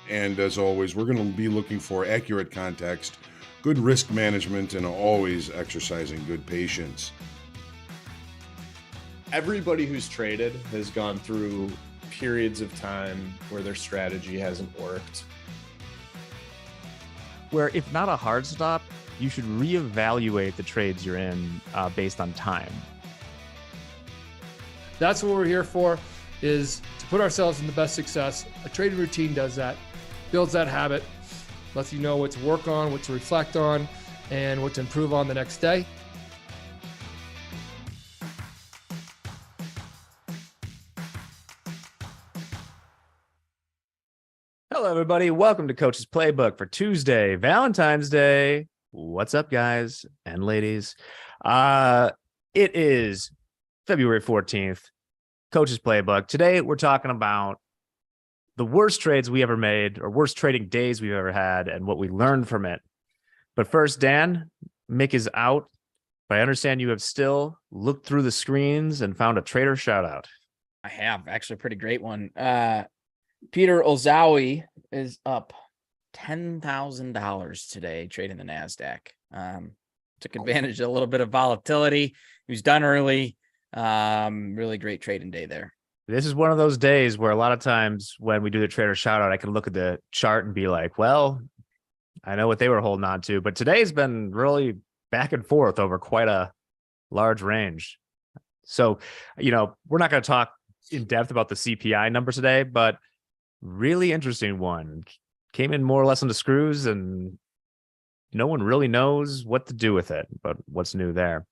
And as always, we're going to be looking for accurate context, good risk management, and always exercising good patience. Everybody who's traded has gone through periods of time where their strategy hasn't worked. Where if not a hard stop, you should reevaluate the trades you're in based on time. That's what we're here for, is to put ourselves in the best success. A trading routine does that, builds that habit, lets you know what to work on, what to reflect on, and what to improve on the next day. Hello, everybody. Welcome to Coach's Playbook for Tuesday, Valentine's Day. What's up, guys and ladies? It is February 14th, Coach's Playbook. Today, we're talking about the worst trades we ever made or worst trading days we've ever had and what we learned from it. But first, Dan, Mick is out, but I understand you have still looked through the screens and found a trader shout out. I have actually a pretty great one. Peter Ozawi is up $10,000 today trading the NASDAQ. Took advantage of a little bit of volatility. He was done early. Really great trading day there. This is one of those days where a lot of times when we do the trader shout out, I can look at the chart and be like, well, I know what they were holding on to, but today's been really back and forth over quite a large range. So, we're not going to talk in depth about the CPI number today, but really interesting one. Came in more or less on the screws and no one really knows what to do with it, but what's new there.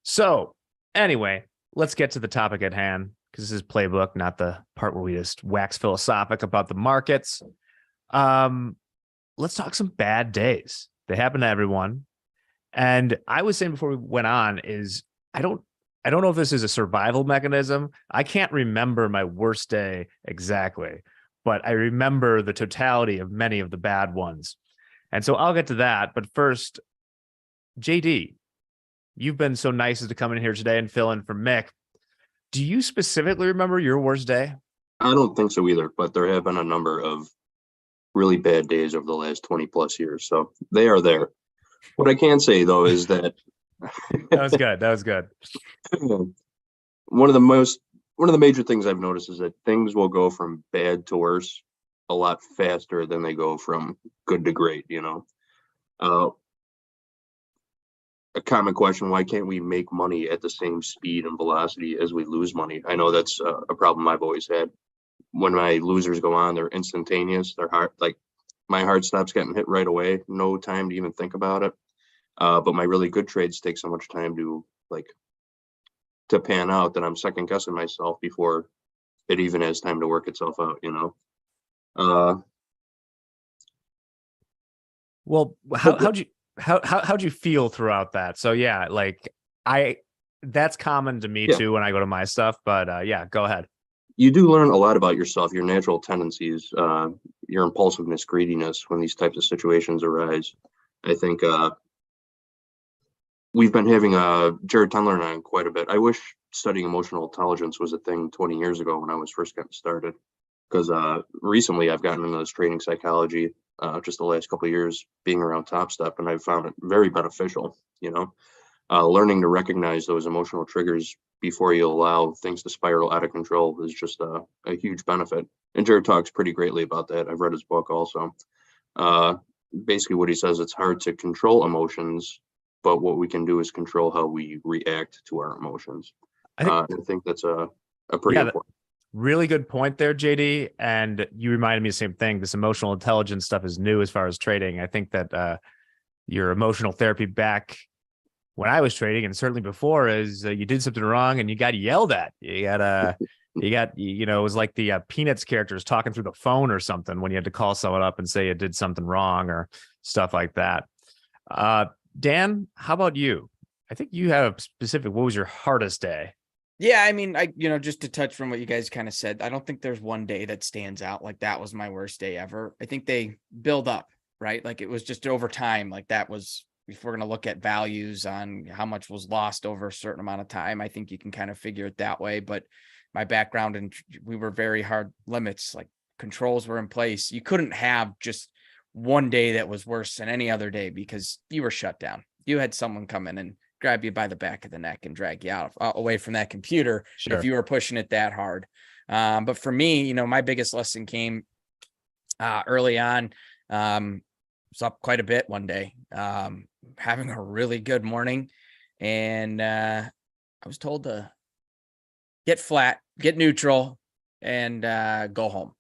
So anyway, let's get to the topic at hand, because this is Playbook, not the part where we just wax philosophic about the markets. Let's talk some bad days. They happen to everyone. And I was saying before we went on is I don't know if this is a survival mechanism. I can't remember my worst day exactly, but I remember the totality of many of the bad ones. And so I'll get to that. But first, JD, you've been so nice as to come in here today and fill in for Mick. Do you specifically remember your worst day? I don't think so either, but there have been a number of really bad days over the last 20 plus years. So they are there. What I can say, though, is that That was good. That was good. One of the major things I've noticed is that things will go from bad to worse a lot faster than they go from good to great. A common question: why can't we make money at the same speed and velocity as we lose money? I know that's a problem I've always had. When my losers go on, they're instantaneous. They're hard. Like my heart stops getting hit right away. No time to even think about it. But my really good trades take so much time to pan out that I'm second guessing myself before it even has time to work itself out. Well, how'd you feel throughout that? So yeah, that's common to me too when I go to my stuff. But yeah, go ahead. You do learn a lot about yourself, your natural tendencies, your impulsiveness, greediness when these types of situations arise. I think we've been having Jared Tenler on quite a bit. I wish studying emotional intelligence was a thing 20 years ago when I was first getting started, because recently I've gotten into this trading psychology just the last couple of years being around Topstep, and I've found it very beneficial. Learning to recognize those emotional triggers before you allow things to spiral out of control is just a huge benefit. And Jared talks pretty greatly about that. I've read his book also. Basically what he says, it's hard to control emotions, but what we can do is control how we react to our emotions. I think that's a pretty important. Really good point there, JD. And you reminded me of the same thing. This emotional intelligence stuff is new as far as trading. I think that your emotional therapy back when I was trading, and certainly before, is you did something wrong and you got yelled at. It was like the Peanuts characters talking through the phone or something when you had to call someone up and say you did something wrong or stuff like that. Dan, how about you? I think you have a specific, what was your hardest day? Yeah, I mean, just to touch from what you guys kind of said, I don't think there's one day that stands out like that was my worst day ever. I think they build up, right? Like it was just over time. Like that was, if we're going to look at values on how much was lost over a certain amount of time, I think you can kind of figure it that way. But my background, and we were very hard limits, like controls were in place. You couldn't have just one day that was worse than any other day because you were shut down. You had someone come in and grab you by the back of the neck and drag you out away from that computer if you were pushing it that hard. But for me, you know, my biggest lesson came early on. Was up quite a bit one day, having a really good morning, and I was told to get flat, get neutral, and go home.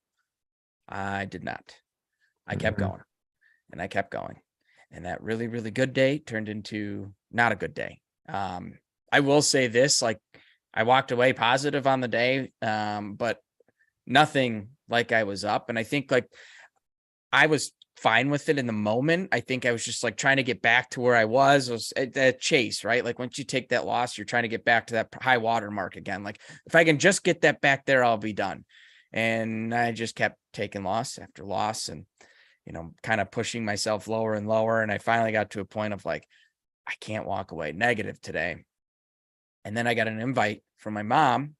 I did not. I kept going, and I kept going, and that really, really good day turned into not a good day. I will say this, like, I walked away positive on the day, but nothing like I was up. And I think, like, I was fine with it in the moment. I think I was just like trying to get back to where I was at that chase, right? Like, once you take that loss, you're trying to get back to that high water mark again. Like, if I can just get that back there, I'll be done. And I just kept taking loss after loss and, you know, kind of pushing myself lower and lower. And I finally got to a point of like, I can't walk away negative today. And then I got an invite from my mom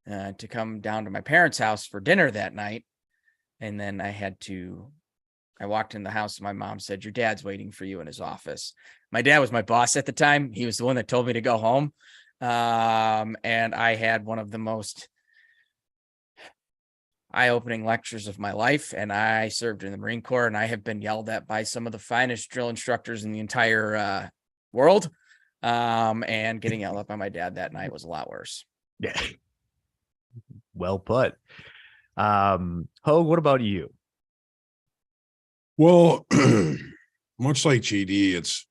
to come down to my parents' house for dinner that night. And then I walked in the house and my mom said, your dad's waiting for you in his office. My dad was my boss at the time. He was the one that told me to go home. And I had one of the most eye-opening lectures of my life. And I served in the Marine Corps, and I have been yelled at by some of the finest drill instructors in the entire world. And getting yelled at by my dad that night was a lot worse. Yeah. Well put. Hogue, what about you? Well, much like JD, it's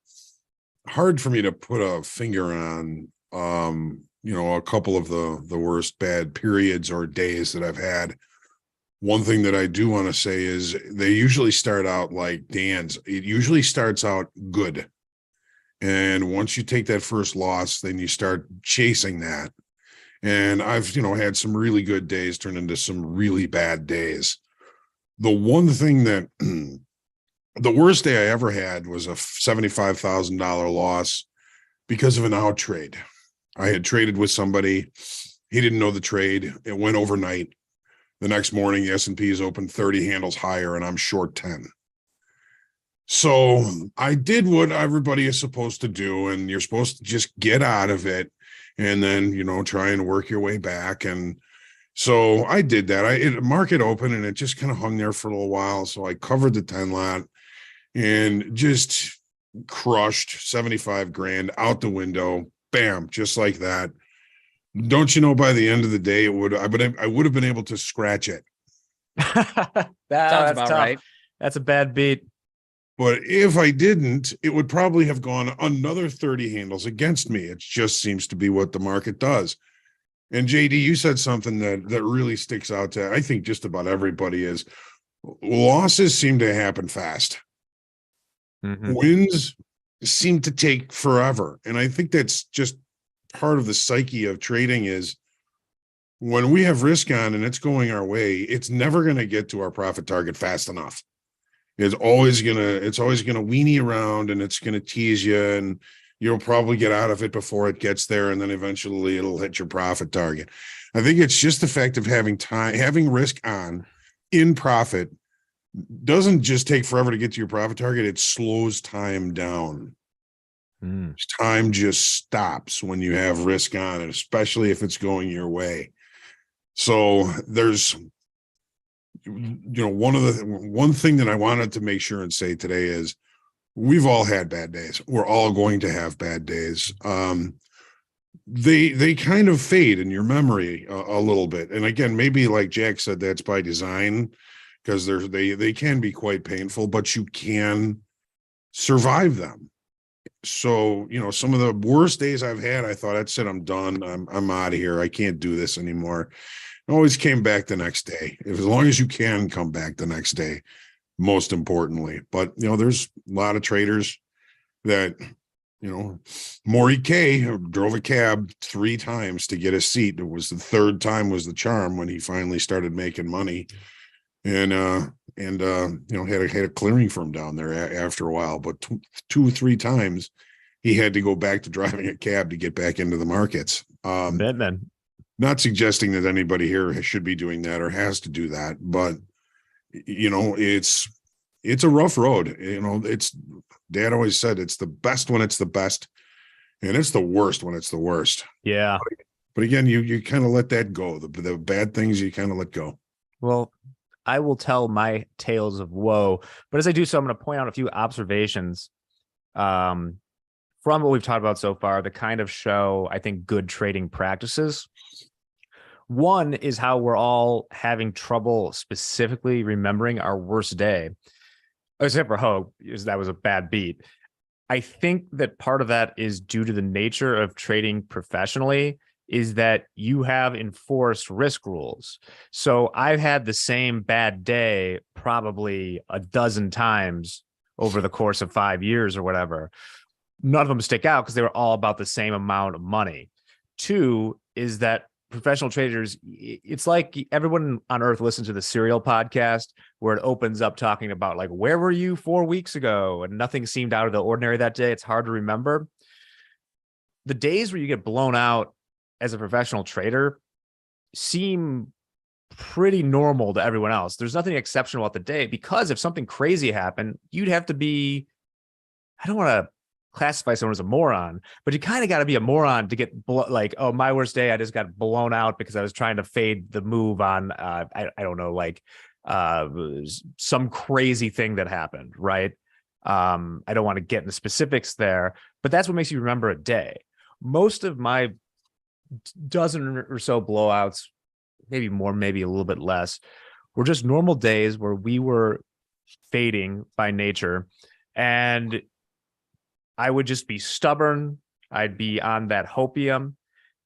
hard for me to put a finger on, you know, a couple of the worst bad periods or days that I've had. One thing that I do want to say is they usually start out like Dan's. It usually starts out good. And once you take that first loss, then you start chasing that. And I've, you know, had some really good days turn into some really bad days. The one thing that the worst day I ever had was a $75,000 loss because of an out trade. I had traded with somebody. He didn't know the trade. It went overnight. The next morning, the S&P is open 30 handles higher, and I'm short 10. So I did what everybody is supposed to do, and you're supposed to just get out of it and then, you know, try and work your way back. And so I did that. Market open, and it just kind of hung there for a little while. So I covered the 10 lot and just crushed 75 grand out the window. Bam, just like that. Don't you know, by the end of the day, I would have been able to scratch it. Sounds That's about tough. right. That's a bad beat. But if I didn't, it would probably have gone another 30 handles against me. It just seems to be what the market does. And JD, you said something that really sticks out to, I think, just about everybody is losses seem to happen fast. Wins seem to take forever. And I think that's just part of the psyche of trading is when we have risk on and it's going our way, it's never going to get to our profit target fast enough. It's always gonna weenie around, and it's gonna tease you, and you'll probably get out of it before it gets there, and then eventually it'll hit your profit target. I think it's just the fact of having risk on in profit doesn't just take forever to get to your profit target. It slows time down. Time just stops when you have risk on it, especially if it's going your way. So there's, you know, one thing that I wanted to make sure and say today is we've all had bad days. We're all going to have bad days. They kind of fade in your memory a little bit. And again, maybe like Jack said, that's by design, because they can be quite painful, but you can survive them. So, you know, some of the worst days I've had, I thought, that's it, I'm done. I'm out of here. I can't do this anymore. I always came back the next day. As long as you can come back the next day, most importantly. But, you know, there's a lot of traders that, you know, Maury K drove a cab 3 times to get a seat. It was the third time was the charm when he finally started making money. And you know, had a clearing firm down there after a while, but 2 or 3 times he had to go back to driving a cab to get back into the markets. Batman. Not suggesting that anybody here should be doing that or has to do that, but you know, it's a rough road. You know, it's Dad always said it's the best when it's the best, and it's the worst when it's the worst. Yeah. But again, you kind of let that go. The bad things you kind of let go. Well, I will tell my tales of woe, but as I do so, I'm going to point out a few observations from what we've talked about so far, the kind of show, I think, good trading practices. One is how we're all having trouble specifically remembering our worst day, except for Hogue, because that was a bad beat. I think that part of that is due to the nature of trading professionally, is that you have enforced risk rules. So I've had the same bad day probably a dozen times over the course of 5 years or whatever. None of them stick out because they were all about the same amount of money. Two is that professional traders, it's like everyone on earth listens to the Serial podcast where it opens up talking about like, where were you 4 weeks ago? And nothing seemed out of the ordinary that day. It's hard to remember. The days where you get blown out as a professional trader seem pretty normal to everyone else. There's nothing exceptional about the day, because if something crazy happened, you'd have to be, I don't want to classify someone as a moron, but you kind of got to be a moron to get like, oh, my worst day, I just got blown out because I was trying to fade the move on, I don't know, like some crazy thing that happened, right? I don't want to get into specifics there, but that's what makes you remember a day. Most of my dozen or so blowouts, maybe more, maybe a little bit less, were just normal days where we were fading by nature, and I would just be stubborn. I'd be on that hopium.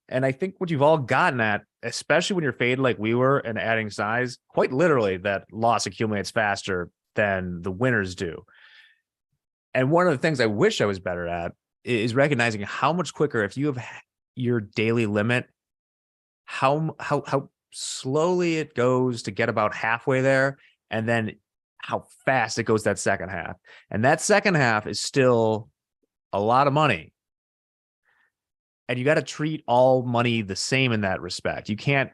And I think what you've all gotten at, especially when you're faded like we were and adding size, quite literally that loss accumulates faster than the winners do. And one of the things I wish I was better at is recognizing how much quicker, if you have your daily limit, how slowly it goes to get about halfway there, and then how fast it goes that second half. And that second half is still a lot of money. And you got to treat all money the same in that respect. You can't,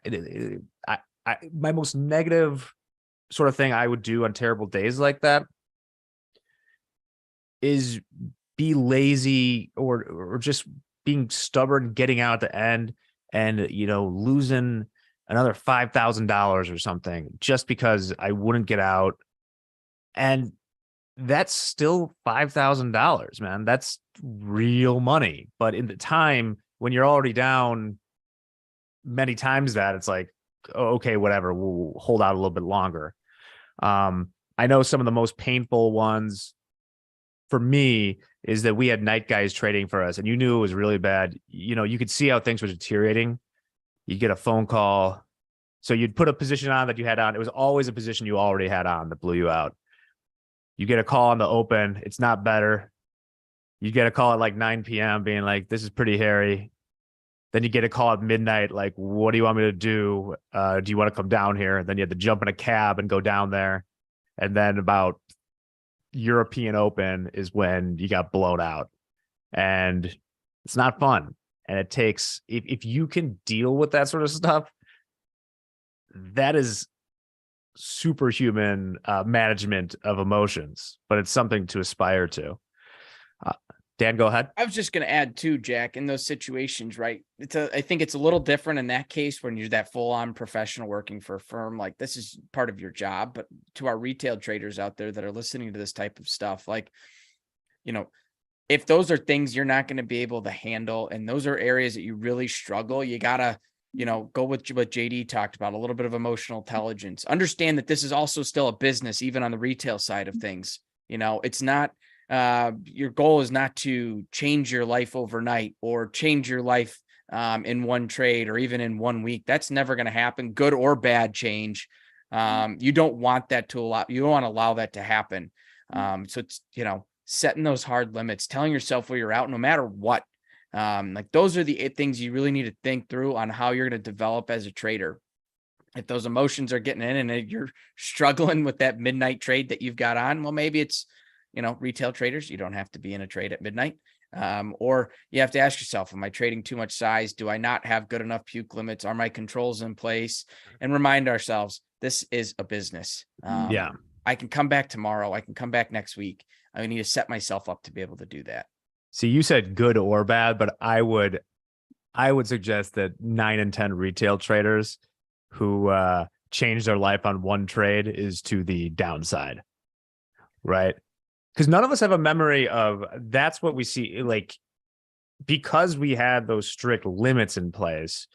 my most negative sort of thing I would do on terrible days like that is be lazy or just being stubborn, getting out at the end and, you know, losing another $5,000 or something just because I wouldn't get out. And that's still $5,000, man. That's real money. But in the time when you're already down many times that, it's like, oh, okay, whatever, we'll hold out a little bit longer. I know some of the most painful ones for me is that we had night guys trading for us, and you knew it was really bad. You know, you could see how things were deteriorating. You get a phone call. So you'd put a position on that you had on. It was always a position you already had on that blew you out. You get a call on the open. It's not better. You get a call at like 9 p.m. being like, this is pretty hairy. Then you get a call at midnight. Like, what do you want me to do? Do you want to come down here? And then you had to jump in a cab and go down there. And then about European Open is when you got blown out, and it's not fun. And it takes, if you can deal with that sort of stuff, that is superhuman management of emotions, but it's something to aspire to. Dan, go ahead. I was just going to add too, Jack, in those situations, right? I think it's a little different in that case when you're that full on professional working for a firm, like this is part of your job. But to our retail traders out there that are listening to this type of stuff, like, you know, if those are things you're not going to be able to handle, and those are areas that you really struggle, you gotta, you know, go with what JD talked about, a little bit of emotional intelligence. Understand that this is also still a business, even on the retail side of things. You know, it's not, your goal is not to change your life overnight or change your life in one trade or even in 1 week. That's never going to happen, good or bad change. You don't want that to allow, you don't want to allow that to happen. So it's, you know, setting those hard limits, telling yourself where you're out, no matter what. Like those are the things you really need to think through on how you're going to develop as a trader. If those emotions are getting in and you're struggling with that midnight trade that you've got on, well, maybe it's, you know, retail traders, you don't have to be in a trade at midnight. Or you have to ask yourself, am I trading too much size? Do I not have good enough puke limits? Are my controls in place? And remind ourselves, this is a business. Yeah. I can come back tomorrow. I can come back next week. I need to set myself up to be able to do that. See, you said good or bad, but I would suggest that 9 and 10 retail traders who change their life on one trade is to the downside, right? Because none of us have a memory of that's what we see. Like, because we had those strict limits in place,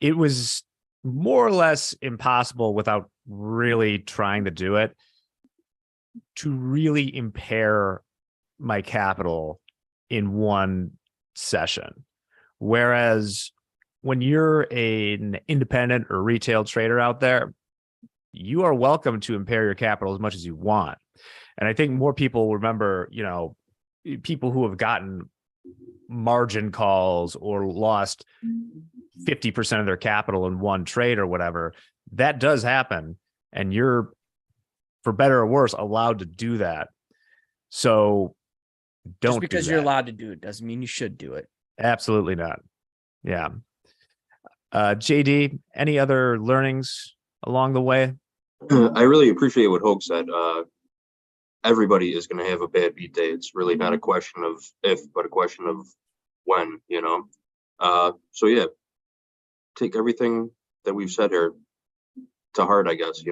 it was more or less impossible without really trying to do it to really impair my capital in one session. Whereas when you're an independent or retail trader out there, you are welcome to impair your capital as much as you want. And I think more people remember, people who have gotten margin calls or lost 50% of their capital in one trade or whatever. That does happen. And you're, for better or worse, allowed to do that. So don't Just because do you're that. allowed to do it doesn't mean you should do it. Absolutely not. Yeah. JD, any other learnings along the way? I really appreciate what Hope said. Everybody is going to have a bad beat day. It's really not a question of if, but a question of when, So yeah, take everything that we've said here to heart, I guess,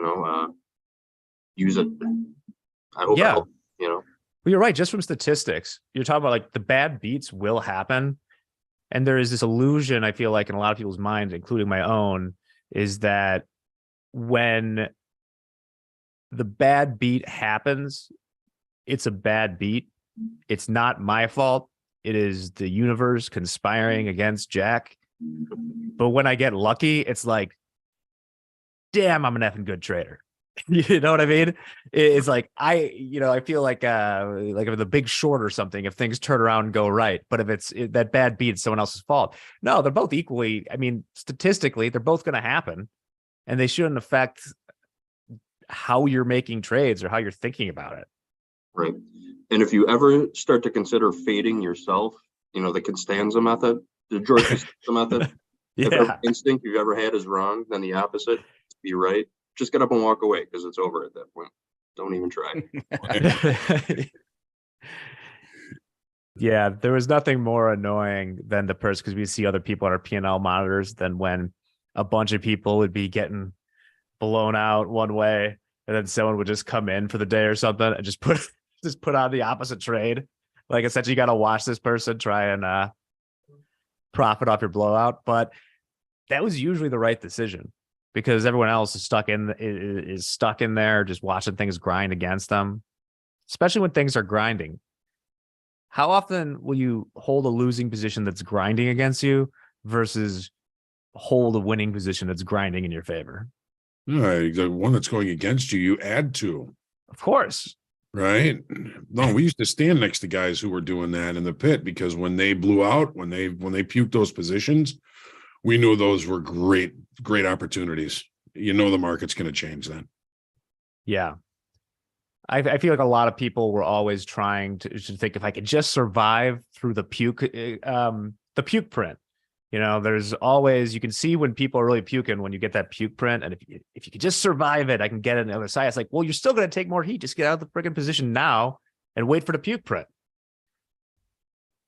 use it. I hope it Yeah. helps, Well, you're right. Just from statistics, you're talking about like the bad beats will happen. And there is this illusion, I feel like, in a lot of people's minds, including my own, is that when the bad beat happens, it's a bad beat. It's not my fault. It is the universe conspiring against Jack. But when I get lucky, it's like, damn, I'm an effing good trader. You know what I mean? It's like I feel like if the Big Short or something, if things turn around and go right, but if that bad beat, it's someone else's fault. No, they're both equally. I mean, statistically, they're both going to happen, and they shouldn't affect how you're making trades or how you're thinking about it. Right. And if you ever start to consider fading yourself, the Costanza method, the George Costanza method, if every instinct you've ever had is wrong, then the opposite, be right. Just get up and walk away because it's over at that point. Don't even try. Yeah, there was nothing more annoying than the person, because we see other people on our P&L monitors, than when a bunch of people would be getting blown out one way and then someone would just come in for the day or something and just put on the opposite trade. Like, essentially, you got to watch this person try and profit off your blowout. But that was usually the right decision, because everyone else is stuck in there just watching things grind against them, especially when things are grinding. How often will you hold a losing position that's grinding against you versus hold a winning position that's grinding in your favor? Yeah, the one that's going against you, you add to. Of course. Right? No, we used to stand next to guys who were doing that in the pit, because when they blew out, when they puked those positions, we knew those were great opportunities. The market's going to change then. Yeah. I feel like a lot of people were always trying to think, if I could just survive through the puke print. There's always, you can see when people are really puking when you get that puke print. And if you could just survive it, I can get it on the other side. It's like, well, you're still going to take more heat. Just get out of the friggin' position now and wait for the puke print.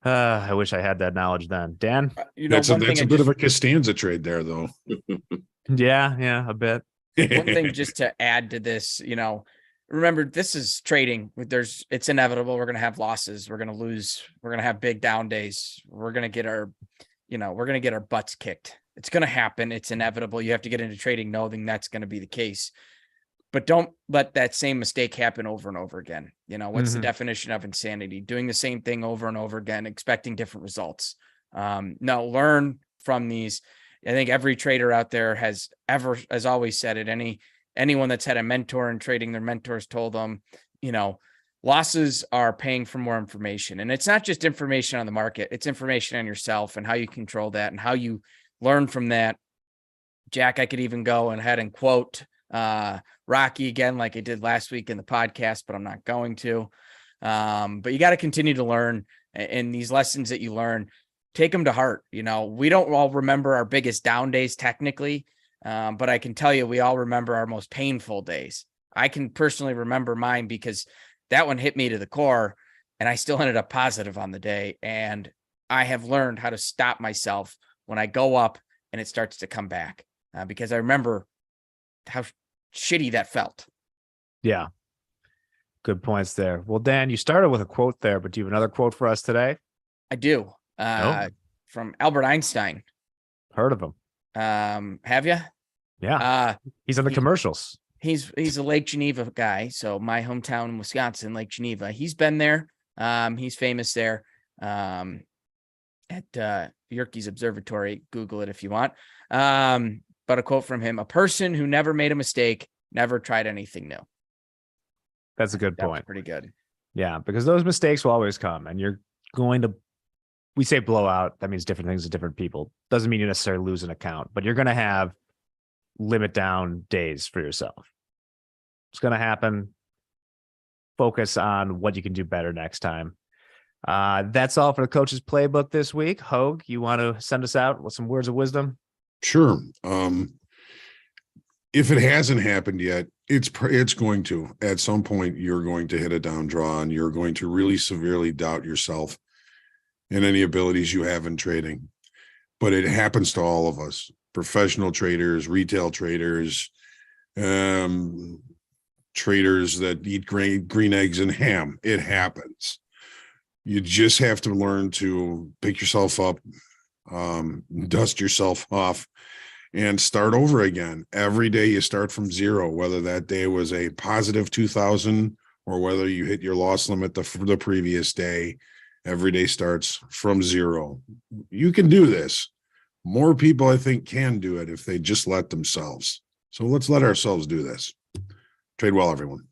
I wish I had that knowledge then. Dan? That's a bit of a Costanza trade there, though. Yeah, a bit. One thing just to add to this, remember, this is trading. It's inevitable. We're going to have losses. We're going to lose. We're going to have big down days. We're going to get our butts kicked. It's going to happen. It's inevitable. You have to get into trading knowing that's going to be the case. But don't let that same mistake happen over and over again. What's the definition of insanity? Doing the same thing over and over again, expecting different results. No, learn from these. I think every trader out there has always said it. Anyone that's had a mentor in trading, their mentors told them, losses are paying for more information. And it's not just information on the market. It's information on yourself and how you control that and how you learn from that. Jack, I could even go ahead and quote Rocky again, like I did last week in the podcast, but I'm not going to. But you got to continue to learn, and these lessons that you learn, take them to heart. You know, we don't all remember our biggest down days technically, but I can tell you, we all remember our most painful days. I can personally remember mine because that one hit me to the core, and I still ended up positive on the day. And I have learned how to stop myself when I go up and it starts to come back, because I remember how shitty that felt. Yeah. Good points there. Well, Dan, you started with a quote there, but do you have another quote for us today? I do. Oh. From Albert Einstein. Heard of him? Have you? Yeah. He's on the commercials. He's a Lake Geneva guy. So my hometown in Wisconsin, Lake Geneva. He's been there. He's famous there. At Yerkes Observatory. Google it if you want. But a quote from him: "A person who never made a mistake never tried anything new." That's a good That was point. pretty good. Yeah, because those mistakes will always come, and you're going to. We say blowout. That means different things to different people. Doesn't mean you necessarily lose an account, but you're going to have limit down days for yourself. It's going to happen. Focus on what you can do better next time. That's all for the coach's playbook this week. Hogue, you want to send us out with some words of wisdom? Sure. If it hasn't happened yet, it's going to. At some point, you're going to hit a down draw, and you're going to really severely doubt yourself and any abilities you have in trading. But it happens to all of us: professional traders, retail traders, traders that eat green eggs and ham. It happens. You just have to learn to pick yourself up, dust yourself off, and start over again. Every day you start from zero, whether that day was a positive 2,000 or whether you hit your loss limit the previous day. Every day starts from zero. You can do this. More people, I think, can do it if they just let themselves. So let's let ourselves do this. Trade well, everyone.